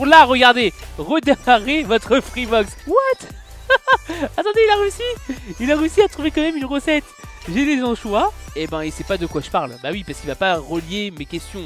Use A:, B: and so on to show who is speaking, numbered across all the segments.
A: Là, regardez, redémarrez votre Freebox. What? Attendez, il a réussi à trouver quand même une recette. J'ai des anchois. Et ben il sait pas de quoi je parle. Bah oui, parce qu'il va pas relier mes questions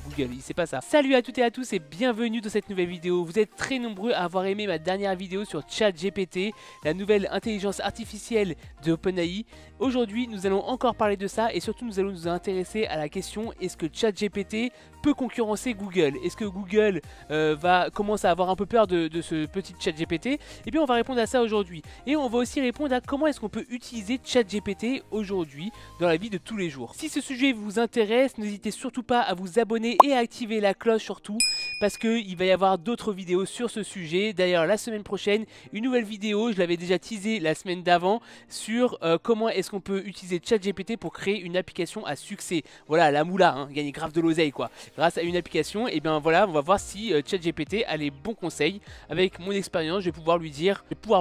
A: Google, il sait pas ça. Salut à toutes et à tous et bienvenue dans cette nouvelle vidéo. Vous êtes très nombreux à avoir aimé ma dernière vidéo sur ChatGPT, la nouvelle intelligence artificielle de OpenAI. Aujourd'hui, nous allons encore parler de ça et surtout nous allons nous intéresser à la question: est-ce que ChatGPT peut concurrencer Google? Est-ce que Google va commencer à avoir un peu peur de ce petit ChatGPT? Eh bien on va répondre à ça aujourd'hui. Et on va aussi répondre à comment est-ce qu'on peut utiliser ChatGPT aujourd'hui dans la vie de tous les jours. Si ce sujet vous intéresse, n'hésitez surtout pas à vous abonner et à activer la cloche surtout, parce qu'il va y avoir d'autres vidéos sur ce sujet. D'ailleurs la semaine prochaine, une nouvelle vidéo, je l'avais déjà teasé la semaine d'avant, sur comment est-ce qu'on peut utiliser ChatGPT pour créer une application à succès. Voilà, la moula, hein, gagner grave de l'oseille quoi. Grâce à une application, et bien voilà, on va voir si ChatGPT a les bons conseils. Avec mon expérience, je vais pouvoir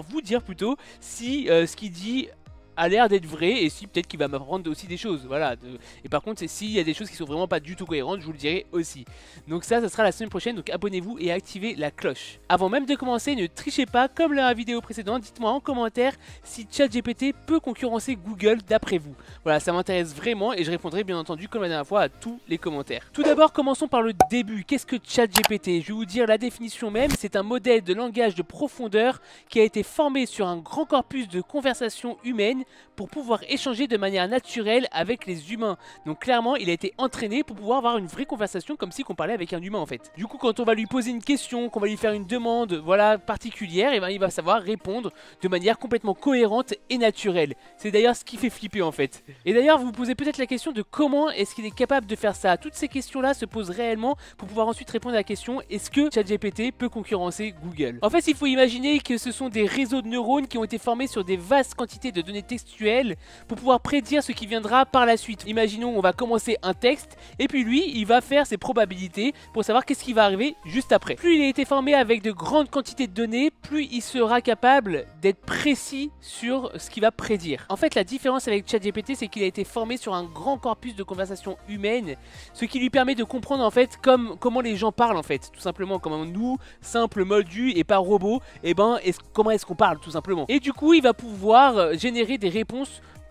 A: vous dire plutôt si ce qu'il dit a l'air d'être vrai et si peut-être qu'il va m'apprendre aussi des choses, voilà. Et par contre, s'il y a des choses qui sont vraiment pas du tout cohérentes, je vous le dirai aussi. Donc ça sera la semaine prochaine, donc abonnez-vous et activez la cloche. Avant même de commencer, ne trichez pas, comme la vidéo précédente, dites-moi en commentaire si ChatGPT peut concurrencer Google d'après vous. Voilà, ça m'intéresse vraiment et je répondrai bien entendu comme la dernière fois à tous les commentaires. Tout d'abord, commençons par le début. Qu'est-ce que ChatGPT? Je vais vous dire la définition même. C'est un modèle de langage de profondeur qui a été formé sur un grand corpus de conversations humaines pour pouvoir échanger de manière naturelle avec les humains. Donc clairement, il a été entraîné pour pouvoir avoir une vraie conversation comme si on parlait avec un humain en fait. Du coup, quand on va lui poser une question, qu'on va lui faire une demande, voilà, particulière, et ben il va savoir répondre de manière complètement cohérente et naturelle. C'est d'ailleurs ce qui fait flipper en fait. Et d'ailleurs, vous vous posez peut-être la question de comment est-ce qu'il est capable de faire ça. Toutes ces questions-là se posent réellement pour pouvoir ensuite répondre à la question: est-ce que ChatGPT peut concurrencer Google? En fait, il faut imaginer que ce sont des réseaux de neurones qui ont été formés sur des vastes quantités de données textuelles pour pouvoir prédire ce qui viendra par la suite. Imaginons, on va commencer un texte et puis lui, il va faire ses probabilités pour savoir qu'est-ce qui va arriver juste après. Plus il a été formé avec de grandes quantités de données, plus il sera capable d'être précis sur ce qu'il va prédire. En fait, la différence avec ChatGPT, c'est qu'il a été formé sur un grand corpus de conversations humaines, ce qui lui permet de comprendre en fait comment les gens parlent en fait, tout simplement, comment nous, simples moldus et pas robots, et ben comment est-ce qu'on parle tout simplement. Et du coup, il va pouvoir générer des réponses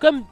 A: comme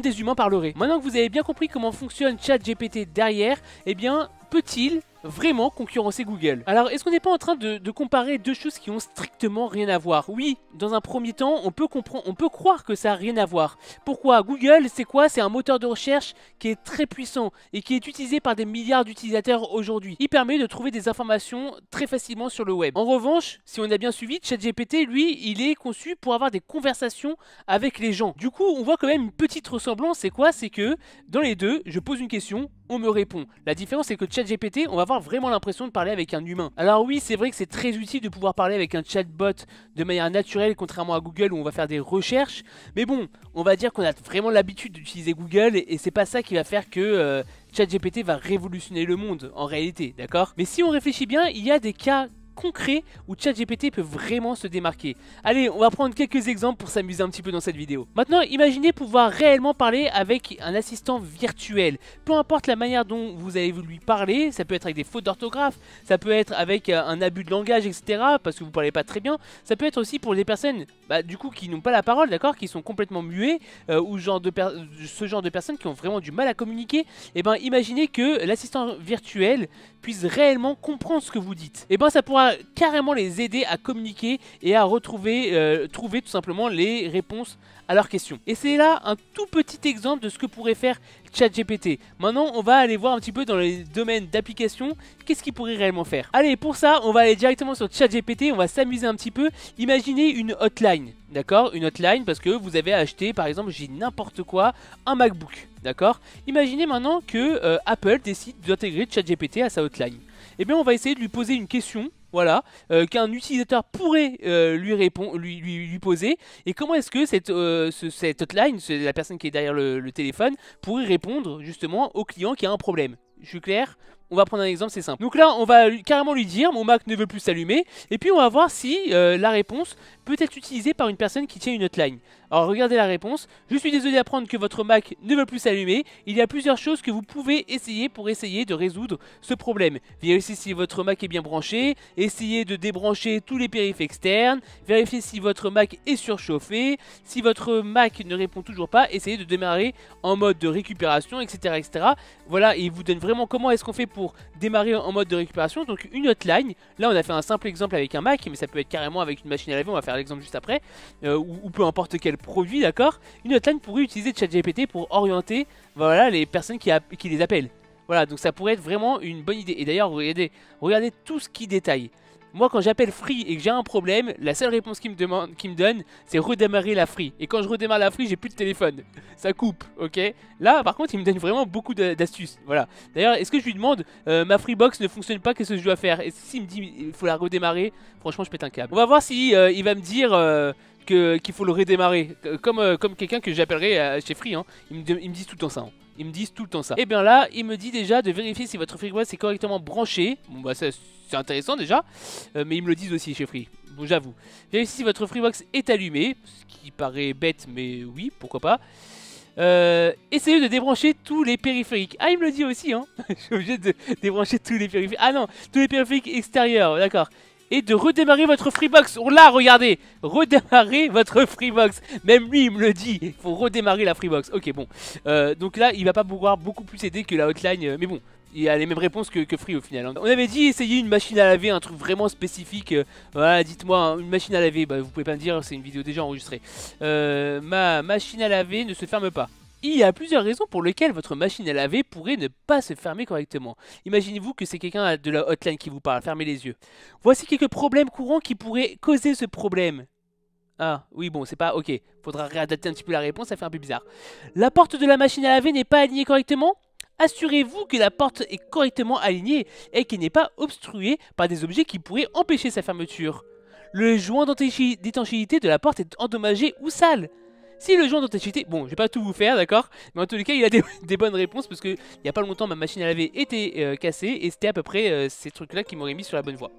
A: des humains parleraient. Maintenant que vous avez bien compris comment fonctionne ChatGPT derrière, eh bien, peut-il vraiment concurrencer Google? Alors, est-ce qu'on n'est pas en train de comparer deux choses qui ont strictement rien à voir? Oui, dans un premier temps, on peut croire que ça n'a rien à voir. Pourquoi? Google, c'est quoi? C'est un moteur de recherche qui est très puissant et qui est utilisé par des milliards d'utilisateurs aujourd'hui. Il permet de trouver des informations très facilement sur le web. En revanche, si on a bien suivi, ChatGPT, lui, il est conçu pour avoir des conversations avec les gens. Du coup, on voit quand même une petite ressemblance. C'est quoi? C'est que dans les deux, je pose une question, on me répond. La différence, c'est que ChatGPT, on va avoir vraiment l'impression de parler avec un humain. Alors oui, c'est vrai que c'est très utile de pouvoir parler avec un chatbot de manière naturelle, contrairement à Google où on va faire des recherches. Mais bon, on va dire qu'on a vraiment l'habitude d'utiliser Google et c'est pas ça qui va faire que ChatGPT va révolutionner le monde en réalité, d'accord? Mais si on réfléchit bien, il y a des cas concret où ChatGPT peut vraiment se démarquer. Allez, on va prendre quelques exemples pour s'amuser un petit peu dans cette vidéo. Maintenant, imaginez pouvoir réellement parler avec un assistant virtuel. Peu importe la manière dont vous allez lui parler, ça peut être avec des fautes d'orthographe, ça peut être avec un abus de langage, etc. parce que vous parlez pas très bien. Ça peut être aussi pour des personnes, du coup, qui n'ont pas la parole, d'accord, qui sont complètement muets, ou ce genre de personnes qui ont vraiment du mal à communiquer. Et ben, imaginez que l'assistant virtuel puisse réellement comprendre ce que vous dites. Et ben, ça pourra carrément les aider à communiquer et à trouver tout simplement les réponses à leurs questions. Et c'est là un tout petit exemple de ce que pourrait faire ChatGPT. Maintenant, on va aller voir un petit peu dans les domaines d'application, qu'est-ce qu'il pourrait réellement faire. Allez, pour ça, on va aller directement sur ChatGPT, on va s'amuser un petit peu. Imaginez une hotline, d'accord? Une hotline parce que vous avez acheté, par exemple, j'ai n'importe quoi, un MacBook, d'accord? Imaginez maintenant que Apple décide d'intégrer ChatGPT à sa hotline. Eh bien, on va essayer de lui poser une question, voilà, qu'un utilisateur pourrait lui poser. Et comment est-ce que cette hotline, la personne qui est derrière le téléphone, pourrait répondre justement au client qui a un problème? Je suis clair? On va prendre un exemple, c'est simple. Donc là, on va carrément lui dire: mon Mac ne veut plus s'allumer. Et puis on va voir si la réponse peut être utilisé par une personne qui tient une hotline. Alors regardez la réponse. Je suis désolé d'apprendre que votre Mac ne veut plus s'allumer. Il y a plusieurs choses que vous pouvez essayer pour essayer de résoudre ce problème. Vérifiez si votre Mac est bien branché. Essayez de débrancher tous les périphériques externes. Vérifiez si votre Mac est surchauffé. Si votre Mac ne répond toujours pas, essayez de démarrer en mode de récupération, etc. etc. Voilà, et il vous donne vraiment comment est-ce qu'on fait pour démarrer en mode de récupération. Donc une hotline. Là on a fait un simple exemple avec un Mac, mais ça peut être carrément avec une machine à laver. On va faire l'exemple juste après. Ou peu importe quel produit, d'accord. Une hotline pourrait utiliser ChatGPT pour orienter voilà, les personnes qui les appellent. Voilà, donc ça pourrait être vraiment une bonne idée. Et d'ailleurs, regardez tout ce qui détaille. Moi, quand j'appelle Free et que j'ai un problème, la seule réponse qu'il me donne, c'est redémarrer la Free. Et quand je redémarre la Free, j'ai plus de téléphone. Ça coupe, ok. Là, par contre, il me donne vraiment beaucoup d'astuces. Voilà. D'ailleurs, est-ce que je lui demande, ma Freebox ne fonctionne pas, qu'est-ce que je dois faire? Et s'il me dit, il faut la redémarrer, franchement, je pète un câble. On va voir si il va me dire... qu'il faut le redémarrer, comme quelqu'un que j'appellerai chez Free, hein. Ils me disent tout le temps ça, hein. Ils me disent tout le temps ça. Et bien là, il me dit déjà de vérifier si votre Freebox est correctement branché. Bon bah ça c'est intéressant déjà, mais ils me le disent aussi chez Free. Bon j'avoue. Vérifiez si votre Freebox est allumé, ce qui paraît bête mais oui, pourquoi pas. Essayez de débrancher tous les périphériques. Ah il me le dit aussi hein. Je suis obligé de débrancher tous les périphériques. Ah non, tous les périphériques extérieurs, d'accord. Et de redémarrer votre Freebox. On l'a, regardez. Redémarrer votre Freebox. Même lui, il me le dit. Il faut redémarrer la Freebox. Ok, bon. Donc là, il va pas pouvoir beaucoup plus aider que la hotline. Mais bon, il a les mêmes réponses que Free au final, hein. On avait dit essayer une machine à laver, un truc vraiment spécifique. Voilà, dites-moi, hein, une machine à laver. Bah, vous pouvez pas me dire, c'est une vidéo déjà enregistrée. Ma machine à laver ne se ferme pas. Il y a plusieurs raisons pour lesquelles votre machine à laver pourrait ne pas se fermer correctement. Imaginez-vous que c'est quelqu'un de la hotline qui vous parle, fermez les yeux. Voici quelques problèmes courants qui pourraient causer ce problème. Ah, oui bon, c'est pas... Ok, faudra réadapter un petit peu la réponse, ça fait un peu bizarre. La porte de la machine à laver n'est pas alignée correctement? Assurez-vous que la porte est correctement alignée et qu'elle n'est pas obstruée par des objets qui pourraient empêcher sa fermeture. Le joint d'étanchéité de la porte est endommagé ou sale. Si le joint d'étanchéité... Bon, je vais pas tout vous faire, d'accord. Mais en tous les cas, il a des bonnes réponses parce que il y a pas longtemps, ma machine à laver était cassée et c'était à peu près ces trucs-là qui m'auraient mis sur la bonne voie.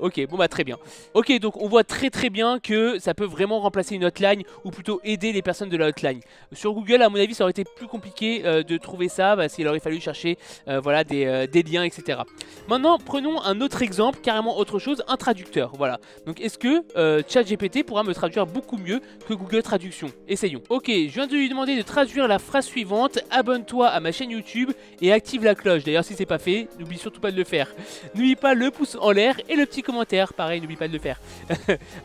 A: Ok, bon bah très bien. Ok, donc on voit très bien que ça peut vraiment remplacer une hotline ou plutôt aider les personnes de la hotline. Sur Google, à mon avis, ça aurait été plus compliqué de trouver ça s'il aurait fallu chercher voilà, des liens, etc. Maintenant, prenons un autre exemple, carrément autre chose, un traducteur. Voilà. Donc est-ce que ChatGPT pourra me traduire beaucoup mieux que Google Traduction? Essayons. Ok, je viens de lui demander de traduire la phrase suivante. Abonne-toi à ma chaîne YouTube et active la cloche. D'ailleurs, si c'est pas fait, n'oublie surtout pas de le faire. N'oublie pas le pouce en l'air et le petit commentaire. Pareil, n'oublie pas de le faire.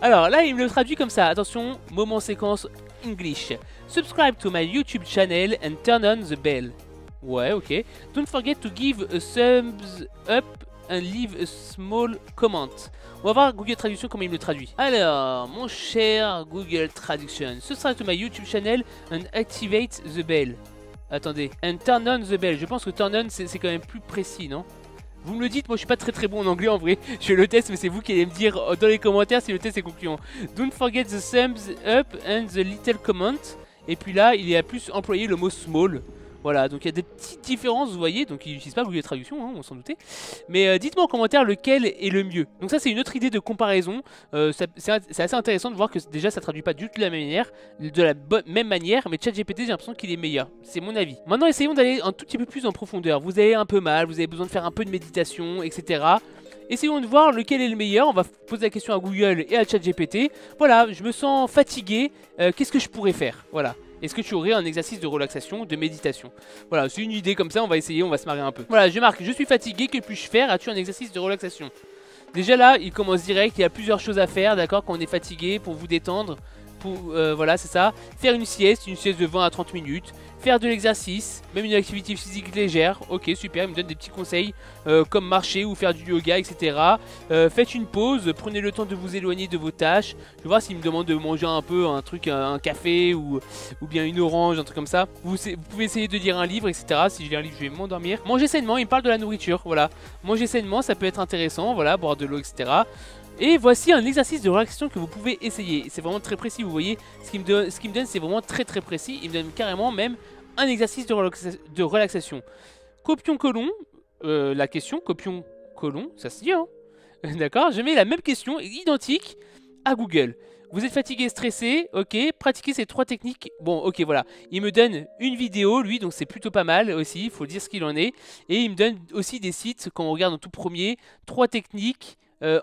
A: Alors là, il me le traduit comme ça. Attention, moment séquence English. Subscribe to my YouTube channel and turn on the bell. Ouais, ok. Don't forget to give a thumbs up and leave a small comment. On va voir Google Traduction comment il me le traduit. Alors, mon cher Google Traduction, subscribe to my YouTube channel and activate the bell. Attendez, and turn on the bell. Je pense que turn on c'est quand même plus précis, non? Vous me le dites, moi je suis pas très bon en anglais en vrai. Je le teste, mais c'est vous qui allez me dire dans les commentaires si le test est concluant. Don't forget the thumbs up and the little comment. Et puis là, il a plus employé le mot small. Voilà, donc il y a des petites différences, vous voyez, donc il n'utilise pas Google Traduction, hein, on s'en doutait. Mais dites-moi en commentaire lequel est le mieux. Donc ça c'est une autre idée de comparaison, c'est assez intéressant de voir que déjà ça traduit pas du tout de la même même manière, mais ChatGPT j'ai l'impression qu'il est meilleur, c'est mon avis. Maintenant essayons d'aller un tout petit peu plus en profondeur, vous avez un peu mal, vous avez besoin de faire un peu de méditation, etc. Essayons de voir lequel est le meilleur, on va poser la question à Google et à ChatGPT. Voilà, je me sens fatigué, qu'est-ce que je pourrais faire? Voilà. Est-ce que tu aurais un exercice de relaxation, de méditation? Voilà, c'est une idée comme ça, on va essayer, on va se marrer un peu. Voilà, je marque, je suis fatigué, que puis-je faire? As-tu un exercice de relaxation? Déjà là, il commence direct, il y a plusieurs choses à faire, d'accord, quand on est fatigué, pour vous détendre. Voilà, c'est ça. Faire une sieste de 20 à 30 minutes. Faire de l'exercice, même une activité physique légère. Ok, super, il me donne des petits conseils comme marcher ou faire du yoga, etc. Faites une pause, prenez le temps de vous éloigner de vos tâches. Je vais voir s'il me demande de manger un peu un truc, un café ou bien une orange, un truc comme ça. Vous pouvez essayer de lire un livre, etc. Si je lis un livre, je vais m'endormir. Manger sainement, il me parle de la nourriture, voilà. Manger sainement, ça peut être intéressant, voilà, boire de l'eau, etc. Et voici un exercice de relaxation que vous pouvez essayer. C'est vraiment très précis, vous voyez. Ce qu'il me donne, c'est vraiment très précis. Il me donne carrément même un exercice de relaxation. Copions-collons la question. Copions-collons, ça se dit, hein. D'accord, je mets la même question, identique, à Google. Vous êtes fatigué, stressé, ok, pratiquez ces 3 techniques. Bon, ok, voilà. Il me donne une vidéo, lui, donc c'est plutôt pas mal aussi, il faut dire ce qu'il en est. Et il me donne aussi des sites, quand on regarde en tout premier, 3 techniques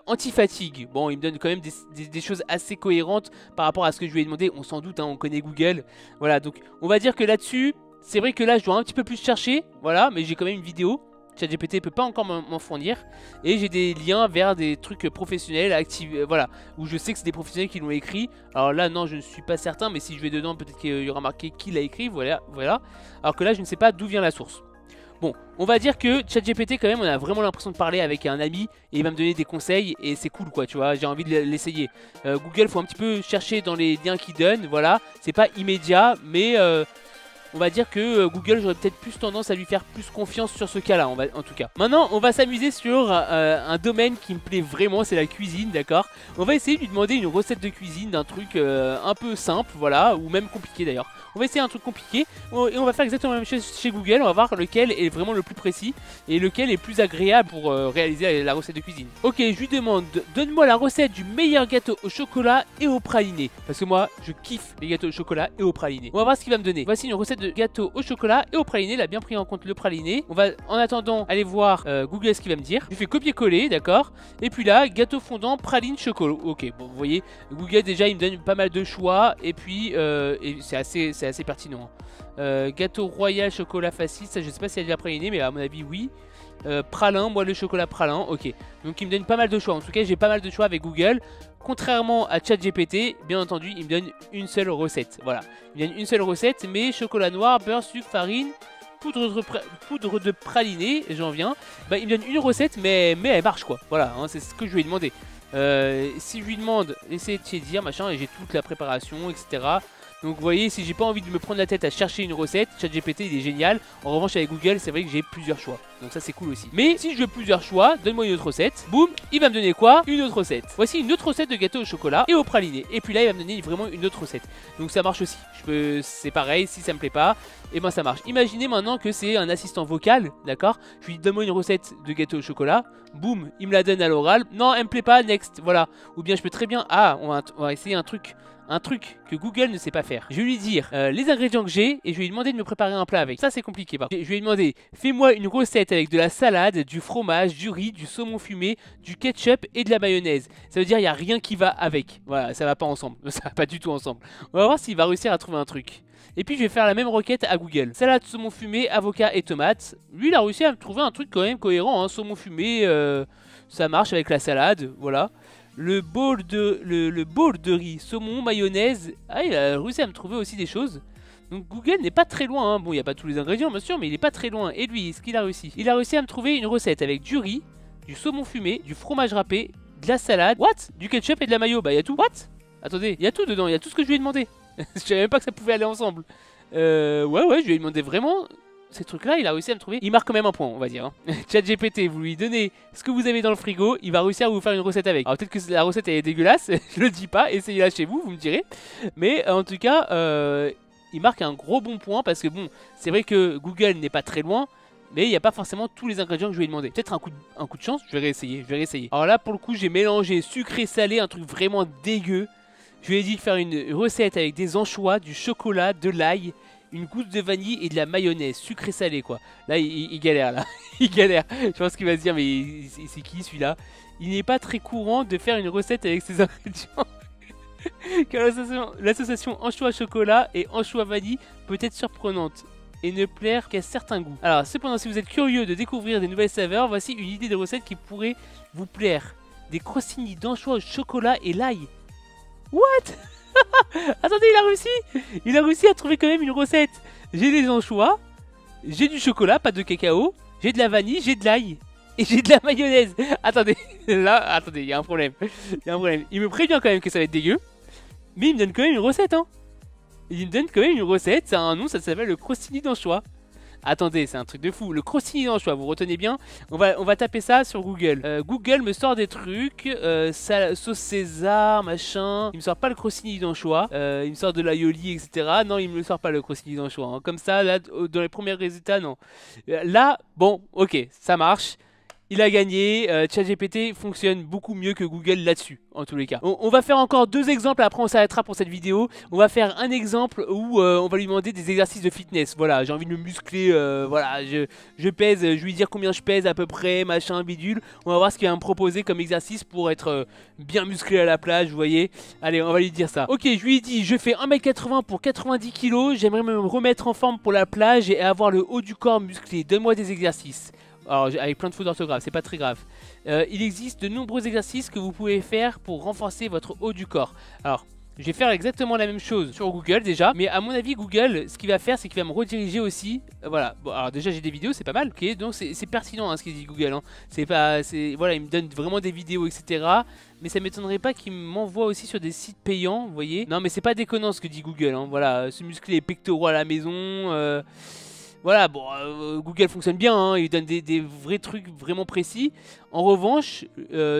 A: anti-fatigue. Bon, il me donne quand même des choses assez cohérentes par rapport à ce que je lui ai demandé. On s'en doute, hein, on connaît Google. Voilà, donc on va dire que là-dessus, c'est vrai que là, je dois un petit peu plus chercher, voilà, mais j'ai quand même une vidéo. ChatGPT peut pas encore m'en fournir. Et j'ai des liens vers des trucs professionnels, voilà, où je sais que c'est des professionnels qui l'ont écrit. Alors là, non, je ne suis pas certain, mais si je vais dedans, peut-être qu'il y aura marqué qui l'a écrit, voilà. Alors que là, je ne sais pas d'où vient la source. Bon, on va dire que ChatGPT, quand même, on a vraiment l'impression de parler avec un ami et il va me donner des conseils et c'est cool, quoi, tu vois, j'ai envie de l'essayer. Google, faut un petit peu chercher dans les liens qu'il donne, voilà, c'est pas immédiat, mais on va dire que Google, j'aurais peut-être plus tendance à lui faire plus confiance sur ce cas-là, en tout cas. Maintenant, on va s'amuser sur un domaine qui me plaît vraiment, c'est la cuisine, d'accord. On va essayer de lui demander une recette de cuisine d'un truc un peu simple, voilà, ou même compliqué d'ailleurs. On va essayer un truc compliqué et on va faire exactement la même chose chez Google. On va voir lequel est vraiment le plus précis et lequel est plus agréable pour réaliser la recette de cuisine. Ok, je lui demande, donne-moi la recette du meilleur gâteau au chocolat et au praliné. Parce que moi, je kiffe les gâteaux au chocolat et au praliné. On va voir ce qu'il va me donner. Voici une recette de gâteau au chocolat et au praliné. Il a bien pris en compte le praliné. On va en attendant aller voir Google ce qu'il va me dire. Je fais copier-coller, d'accord. Et puis là, gâteau fondant, praline, chocolat. Ok, bon, vous voyez, Google déjà, il me donne pas mal de choix. Et puis, c'est assez pertinent. Gâteau royal, chocolat facile. Ça, je sais pas si elle a déjà praliné, mais à mon avis, oui. Pralin, moi le chocolat pralin, ok. Donc il me donne pas mal de choix. En tout cas, j'ai pas mal de choix avec Google. Contrairement à ChatGPT, bien entendu, il me donne une seule recette. Voilà, il me donne une seule recette, mais chocolat noir, beurre, sucre, farine, poudre de praliné, j'en viens. Bah, il me donne une recette, mais elle marche quoi. Voilà, hein, c'est ce que je lui ai demandé. Si je lui demande, essayez de dire machin, et j'ai toute la préparation, etc. Donc vous voyez, si j'ai pas envie de me prendre la tête à chercher une recette, ChatGPT il est génial. En revanche avec Google, c'est vrai que j'ai plusieurs choix. Donc ça c'est cool aussi. Mais si je veux plusieurs choix, donne-moi une autre recette. Boum, il va me donner quoi? Une autre recette. Voici une autre recette de gâteau au chocolat et au praliné. Et puis là il va me donner vraiment une autre recette. Donc ça marche aussi. C'est pareil, si ça me plaît pas, et ben ça marche. Imaginez maintenant que c'est un assistant vocal, d'accord? Je lui dis donne-moi une recette de gâteau au chocolat. Boum, il me la donne à l'oral. Non, elle me plaît pas, next. Voilà. Ou bien je peux très bien, on va essayer un truc que Google ne sait pas faire. Je vais lui dire les ingrédients que j'ai et je vais lui demander de me préparer un plat avec. Ça c'est compliqué par contre. Je vais lui demander fais-moi une recette avec de la salade, du fromage, du riz, du saumon fumé, du ketchup et de la mayonnaise. Ça veut dire il n'y a rien qui va avec. Voilà, ça va pas ensemble. Ça va pas du tout ensemble. On va voir s'il va réussir à trouver un truc. Et puis je vais faire la même requête à Google. Salade, saumon fumé, avocat et tomates. Lui il a réussi à me trouver un truc quand même cohérent, hein. Saumon fumé, ça marche avec la salade, voilà. Le bol de riz, saumon, mayonnaise. Ah, il a réussi à me trouver aussi des choses. Donc Google n'est pas très loin, hein. Bon, il n'y a pas tous les ingrédients bien sûr, mais il est pas très loin. Et lui, ce qu'il a réussi? Il a réussi à me trouver une recette avec du riz, du saumon fumé, du fromage râpé, de la salade. What? Du ketchup et de la mayo. Bah il y a tout. What? Attendez, il y a tout dedans, il y a tout ce que je lui ai demandé. Je savais même pas que ça pouvait aller ensemble. Ouais, je lui ai demandé vraiment ces trucs-là, il a réussi à me trouver. Il marque quand même un point, on va dire. Hein. ChatGPT, vous lui donnez ce que vous avez dans le frigo, il va réussir à vous faire une recette avec. Alors peut-être que la recette elle est dégueulasse, je le dis pas, essayez-la chez vous, vous me direz. Mais en tout cas, il marque un gros bon point parce que bon, c'est vrai que Google n'est pas très loin. Mais il n'y a pas forcément tous les ingrédients que je lui ai demandé. Peut-être un coup de chance, je vais réessayer. Alors là, pour le coup, j'ai mélangé sucré salé, un truc vraiment dégueu. Je lui ai dit de faire une recette avec des anchois, du chocolat, de l'ail, une gousse de vanille et de la mayonnaise, sucré salé quoi. Là il galère là, il galère. Je pense qu'il va se dire mais c'est qui celui-là? Il n'est pas très courant de faire une recette avec ces ingrédients. Car l'association anchois chocolat et anchois vanille peut être surprenante et ne plaire qu'à certains goûts. Alors cependant si vous êtes curieux de découvrir des nouvelles saveurs, voici une idée de recette qui pourrait vous plaire. Des crostini d'anchois au chocolat et l'ail. What? Attendez, il a réussi à trouver quand même une recette. J'ai des anchois, j'ai du chocolat, pas de cacao, j'ai de la vanille, j'ai de l'ail et j'ai de la mayonnaise. Attendez, là, attendez, il y a un problème. Il me prévient quand même que ça va être dégueu, mais il me donne quand même une recette, hein. Il me donne quand même une recette, ça a un nom, ça s'appelle le crostini d'anchois. Attendez, c'est un truc de fou. Le crostini d'anchois, vous retenez bien. On va taper ça sur Google. Google me sort des trucs. Sauce César, machin. Il me sort pas le crostini d'anchois. Il me sort de l'aioli, etc. Non, il me sort pas le crostini d'anchois. Hein. Comme ça, là, dans les premiers résultats, non. Là, bon, ok, ça marche. il a gagné. ChatGPT fonctionne beaucoup mieux que Google là-dessus, en tous les cas. On va faire encore 2 exemples, après on s'arrêtera pour cette vidéo. On va faire un exemple où on va lui demander des exercices de fitness. Voilà, j'ai envie de me muscler, voilà, je pèse, je vais lui dire combien je pèse à peu près, machin, bidule. On va voir ce qu'il va me proposer comme exercice pour être bien musclé à la plage, vous voyez. Allez, on va lui dire ça. Ok, je lui ai dit, je fais 1m80 pour 90 kg, j'aimerais me remettre en forme pour la plage et avoir le haut du corps musclé. Donne-moi des exercices. Alors avec plein de fautes d'orthographe, c'est pas très grave. Il existe de nombreux exercices que vous pouvez faire pour renforcer votre haut du corps. Alors, je vais faire exactement la même chose sur Google déjà. Mais à mon avis, Google, ce qu'il va faire, c'est qu'il va me rediriger aussi. Voilà, bon, alors déjà j'ai des vidéos, c'est pas mal, ok. Donc c'est pertinent hein, ce qu'il dit Google. Hein. C'est pas, voilà, il me donne vraiment des vidéos, etc. Mais ça m'étonnerait pas qu'il m'envoie aussi sur des sites payants, vous voyez. Non mais c'est pas déconnant ce que dit Google. Hein. Voilà, se muscler les pectoraux à la maison. Voilà, bon, Google fonctionne bien, hein, il donne des vrais trucs vraiment précis. En revanche,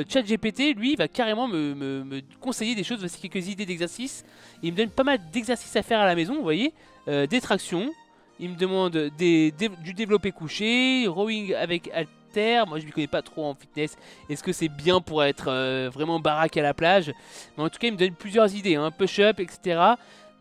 A: ChatGPT, lui, va carrément me conseiller des choses. Voici quelques idées d'exercices. Il me donne pas mal d'exercices à faire à la maison, vous voyez. Des tractions, il me demande du développé couché, rowing avec halter. Moi, je ne m'y connais pas trop en fitness. Est-ce que c'est bien pour être vraiment baraque à la plage? Mais en tout cas, il me donne plusieurs idées, hein, push-up, etc.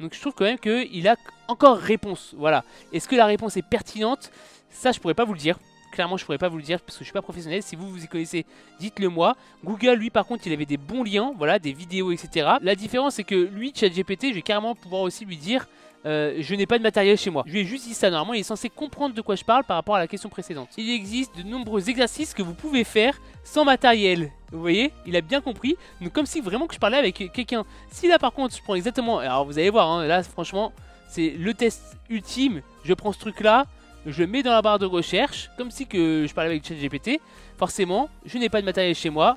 A: Donc je trouve quand même qu'il a encore réponse. Voilà. Est-ce que la réponse est pertinente? Ça, je pourrais pas vous le dire. Clairement, je pourrais pas vous le dire parce que je suis pas professionnel. Si vous vous y connaissez, dites-le moi. Google, lui, par contre, il avait des bons liens, voilà, des vidéos, etc. La différence, c'est que lui, ChatGPT, je vais carrément pouvoir aussi lui dire je n'ai pas de matériel chez moi. Je lui ai juste dit ça. Normalement, il est censé comprendre de quoi je parle par rapport à la question précédente. Il existe de nombreux exercices que vous pouvez faire sans matériel. Vous voyez, il a bien compris. Donc comme si vraiment que je parlais avec quelqu'un. Si là par contre je prends exactement, alors vous allez voir, hein, là franchement c'est le test ultime. Je prends ce truc là, je le mets dans la barre de recherche, comme si que je parlais avec ChatGPT. Forcément, je n'ai pas de matériel chez moi.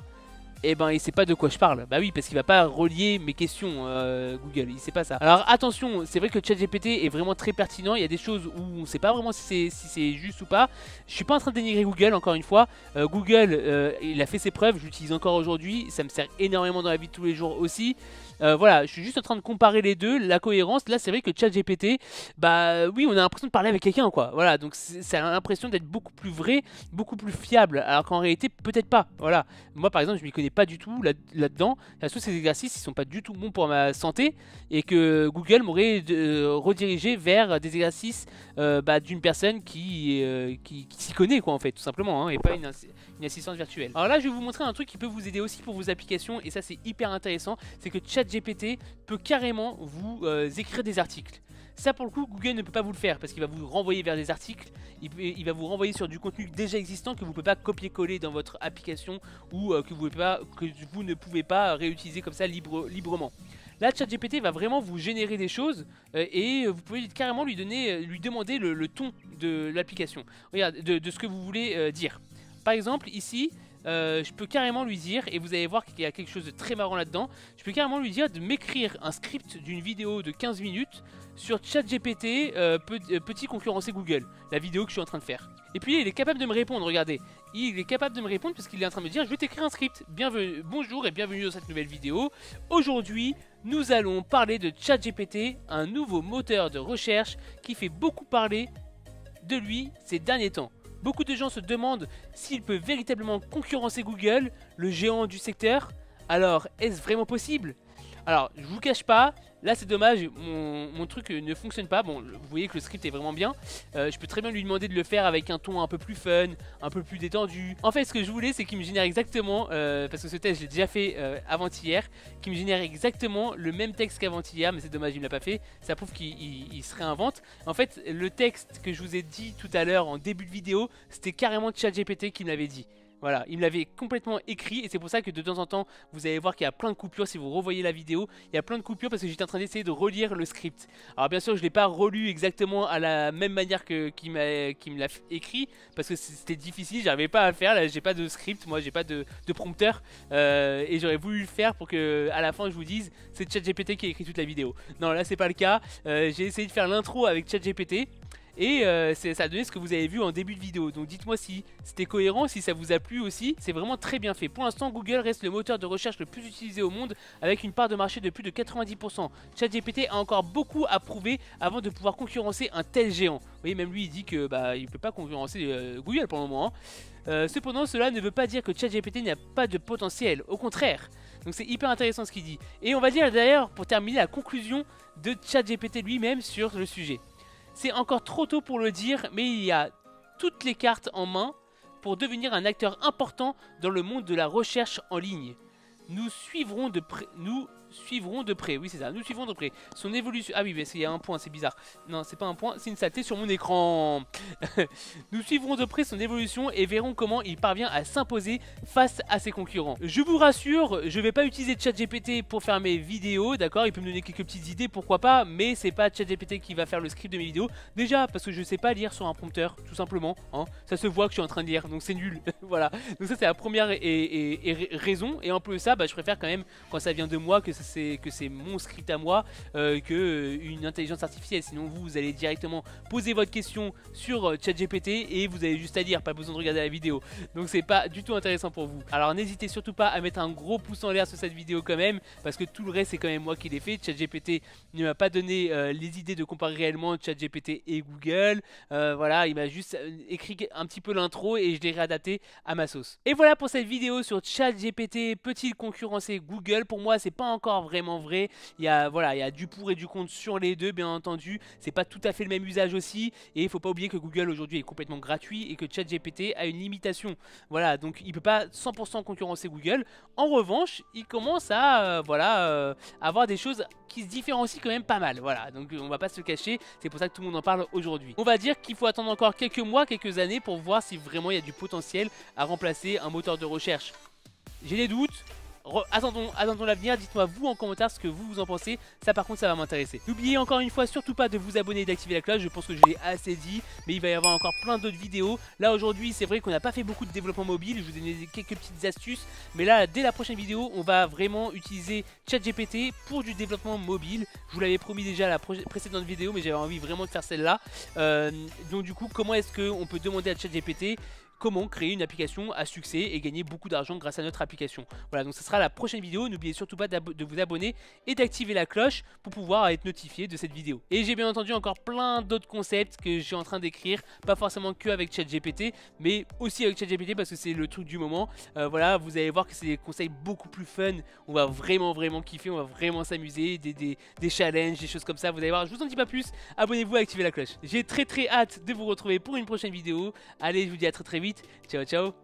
A: Et ben il sait pas de quoi je parle. Bah oui, parce qu'il va pas relier mes questions Google, il sait pas ça. Alors attention, c'est vrai que ChatGPT est vraiment très pertinent. Il y a des choses où on sait pas vraiment si c'est juste ou pas. Je suis pas en train de dénigrer Google, encore une fois. Google, il a fait ses preuves, je l'utilise encore aujourd'hui. Ça me sert énormément dans la vie de tous les jours aussi. Voilà, je suis juste en train de comparer les deux, la cohérence. Là, c'est vrai que ChatGPT, bah oui, on a l'impression de parler avec quelqu'un, quoi. Voilà, donc ça a l'impression d'être beaucoup plus vrai, beaucoup plus fiable, alors qu'en réalité, peut-être pas. Voilà, moi par exemple, je m'y connais pas du tout là-dedans. Tous ces exercices, ils sont pas du tout bons pour ma santé et que Google m'aurait redirigé vers des exercices d'une personne qui s'y connaît, quoi, en fait, tout simplement, hein, et pas une assistance virtuelle. Alors là, je vais vous montrer un truc qui peut vous aider aussi pour vos applications et ça, c'est hyper intéressant. C'est que ChatGPT peut carrément vous écrire des articles. Ça pour le coup Google ne peut pas vous le faire parce qu'il va vous renvoyer vers des articles, il va vous renvoyer sur du contenu déjà existant que vous ne pouvez pas copier-coller dans votre application ou que vous ne pouvez pas réutiliser comme ça librement. Là ChatGPT va vraiment vous générer des choses et vous pouvez carrément lui demander le ton de l'application. Regarde, de ce que vous voulez dire. Par exemple ici, je peux carrément lui dire, et vous allez voir qu'il y a quelque chose de très marrant là-dedans, je peux carrément lui dire de m'écrire un script d'une vidéo de 15 minutes sur ChatGPT petit concurrencer Google, la vidéo que je suis en train de faire. Et puis il est capable de me répondre, regardez, il est capable de me répondre parce qu'il est en train de me dire je vais t'écrire un script. Bonjour et bienvenue dans cette nouvelle vidéo. Aujourd'hui, nous allons parler de ChatGPT, un nouveau moteur de recherche qui fait beaucoup parler de lui ces derniers temps. Beaucoup de gens se demandent s'il peut véritablement concurrencer Google, le géant du secteur. Alors, est-ce vraiment possible? Alors, je vous cache pas, là c'est dommage, mon truc ne fonctionne pas. Bon, vous voyez que le script est vraiment bien. Je peux très bien lui demander de le faire avec un ton un peu plus fun, un peu plus détendu. En fait, ce que je voulais, c'est qu'il me génère exactement, parce que ce test, je l'ai déjà fait avant-hier, qu'il me génère exactement le même texte qu'avant-hier, mais c'est dommage, il ne l'a pas fait. Ça prouve qu'il se réinvente. En fait, le texte que je vous ai dit tout à l'heure en début de vidéo, c'était carrément ChatGPT qui me l'avait dit. Voilà, il me l'avait complètement écrit et c'est pour ça que de temps en temps vous allez voir qu'il y a plein de coupures. Si vous revoyez la vidéo, il y a plein de coupures parce que j'étais en train d'essayer de relire le script. Alors bien sûr je ne l'ai pas relu exactement à la même manière qu'il me l'a écrit parce que c'était difficile, j'arrivais pas à le faire. Là j'ai pas de script, moi j'ai pas de prompteur et j'aurais voulu le faire pour que à la fin je vous dise c'est ChatGPT qui a écrit toute la vidéo. Non, là c'est pas le cas. J'ai essayé de faire l'intro avec ChatGPT. et ça a donné ce que vous avez vu en début de vidéo. Donc dites-moi si c'était cohérent, si ça vous a plu aussi. C'est vraiment très bien fait. Pour l'instant, Google reste le moteur de recherche le plus utilisé au monde avec une part de marché de plus de 90%. ChatGPT a encore beaucoup à prouver avant de pouvoir concurrencer un tel géant. Vous voyez, même lui il dit que il ne peut pas concurrencer Google pour le moment. Cependant, cela ne veut pas dire que ChatGPT n'a pas de potentiel, au contraire. Donc c'est hyper intéressant ce qu'il dit. Et on va dire d'ailleurs, pour terminer, la conclusion de ChatGPT lui-même sur le sujet. C'est encore trop tôt pour le dire, mais il y a toutes les cartes en main pour devenir un acteur important dans le monde de la recherche en ligne. Nous suivrons de près, oui c'est ça, nous suivrons de près son évolution. Ah oui, mais il y a un point, c'est bizarre. Non, c'est pas un point, c'est une saleté sur mon écran. Nous suivrons de près son évolution et verrons comment il parvient à s'imposer face à ses concurrents. Je vous rassure, je vais pas utiliser ChatGPT pour faire mes vidéos, d'accord? Il peut me donner quelques petites idées, pourquoi pas, mais c'est pas ChatGPT qui va faire le script de mes vidéos. Déjà, parce que je sais pas lire sur un prompteur, tout simplement. Hein. Ça se voit que je suis en train de lire, donc c'est nul. Voilà. Donc ça, c'est la première raison. Et en plus de ça, je préfère quand même, quand ça vient de moi, que c'est mon script à moi, que une intelligence artificielle. Sinon vous allez directement poser votre question sur ChatGPT et vous avez juste à lire, pas besoin de regarder la vidéo. Donc c'est pas du tout intéressant pour vous. Alors n'hésitez surtout pas à mettre un gros pouce en l'air sur cette vidéo quand même, parce que tout le reste c'est quand même moi qui l'ai fait. ChatGPT ne m'a pas donné les idées de comparer réellement ChatGPT et Google. Voilà, il m'a juste écrit un petit peu l'intro et je l'ai réadapté à ma sauce. Et voilà pour cette vidéo sur ChatGPT. Peut-il concurrencer Google? Pour moi c'est pas encore vraiment vrai. Il y a du pour et du contre sur les deux, bien entendu. C'est pas tout à fait le même usage aussi. Et il faut pas oublier que Google aujourd'hui est complètement gratuit et que ChatGPT a une limitation. Voilà, donc il peut pas 100% concurrencer Google. En revanche, il commence à avoir des choses qui se différencient quand même pas mal. Voilà, donc on va pas se le cacher. C'est pour ça que tout le monde en parle aujourd'hui. On va dire qu'il faut attendre encore quelques mois, quelques années pour voir si vraiment il y a du potentiel à remplacer un moteur de recherche. J'ai des doutes. Attendons l'avenir, dites-moi vous en commentaire ce que vous en pensez, ça par contre ça va m'intéresser. N'oubliez encore une fois surtout pas de vous abonner et d'activer la cloche, je pense que je l'ai assez dit, mais il va y avoir encore plein d'autres vidéos. Là aujourd'hui c'est vrai qu'on n'a pas fait beaucoup de développement mobile, je vous ai donné quelques petites astuces, mais là dès la prochaine vidéo on va vraiment utiliser ChatGPT pour du développement mobile. Je vous l'avais promis déjà à la précédente vidéo, mais j'avais envie vraiment de faire celle-là. Donc du coup comment est-ce qu'on peut demander à ChatGPT comment créer une application à succès et gagner beaucoup d'argent grâce à notre application. Voilà, donc ce sera la prochaine vidéo. N'oubliez surtout pas de vous abonner et d'activer la cloche pour pouvoir être notifié de cette vidéo. Et j'ai bien entendu encore plein d'autres concepts que je suis en train d'écrire, pas forcément que avec ChatGPT, mais aussi avec ChatGPT parce que c'est le truc du moment. Voilà, vous allez voir que c'est des conseils beaucoup plus fun. On va vraiment kiffer, on va vraiment s'amuser, des challenges, des choses comme ça. Vous allez voir, je vous en dis pas plus. Abonnez-vous et activez la cloche. J'ai très hâte de vous retrouver pour une prochaine vidéo. Allez, je vous dis à très vite. Ciao ciao.